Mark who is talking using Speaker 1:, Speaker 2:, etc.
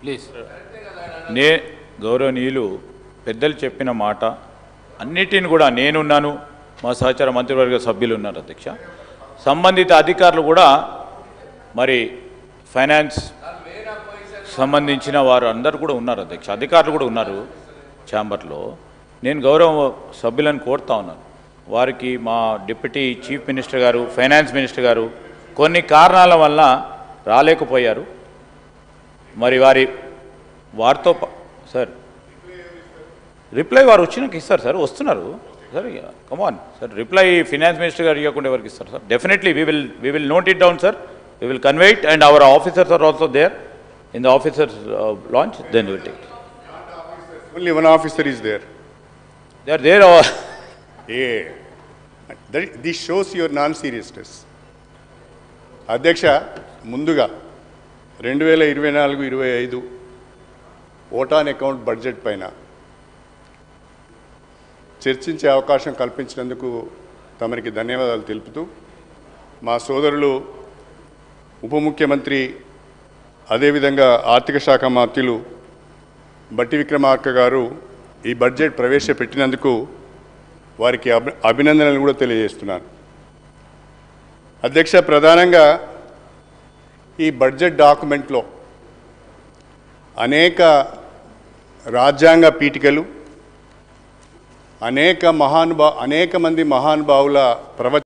Speaker 1: Please.
Speaker 2: గౌరవనీయులు పెద్దలు చెప్పిన మాట అన్నిటిని కూడా నేనున్నాను, మా సహచార మంత్రివర్గ సభ్యులు ఉన్నారు అధ్యక్ష, సంబంధిత అధికారులు కూడా మరి ఫైనాన్స్ సంబంధించిన వారు అందరూ కూడా ఉన్నారు అధ్యక్ష, అధికారులు కూడా ఉన్నారు ఛాంబర్లో. నేను గౌరవ సభ్యులను కోరుతా ఉన్నాను, వారికి మా డిప్యూటీ చీఫ్ మినిస్టర్ గారు, ఫైనాన్స్ మినిస్టర్ గారు కొన్ని కారణాల వల్ల రాలేకపోయారు. మరి వారితో సార్ రిప్లై వారు వచ్చినాక ఇస్తారు సార్, వస్తున్నారు sir, come on sir, reply finance minister గారు ఇవ్వకుండా ఎవరికి ఇస్తారు sir? Definitely we will note it down, sir. We will convey it, and our officers are also there in the officers launch. Then we will take it.
Speaker 3: Only one officer is there.
Speaker 2: They are there.
Speaker 3: This shows your non-seriousness. అధ్యక్ష, ముందుగా 2024-25 vote on account budget పైన చర్చించే అవకాశం కల్పించినందుకు తమరికి ధన్యవాదాలు తెలుపుతూ, మా సోదరులు ఉప ముఖ్యమంత్రి అదేవిధంగా ఆర్థిక శాఖ మంత్రులు బట్టి విక్రమార్క గారు ఈ బడ్జెట్ ప్రవేశపెట్టినందుకు వారికి అభినందనలు కూడా తెలియజేస్తున్నాను. అధ్యక్ష, ప్రధానంగా ఈ బడ్జెట్ డాక్యుమెంట్లో అనేక రాజ్యాంగ పీఠికలు, అనేక మంది మహానుభావుల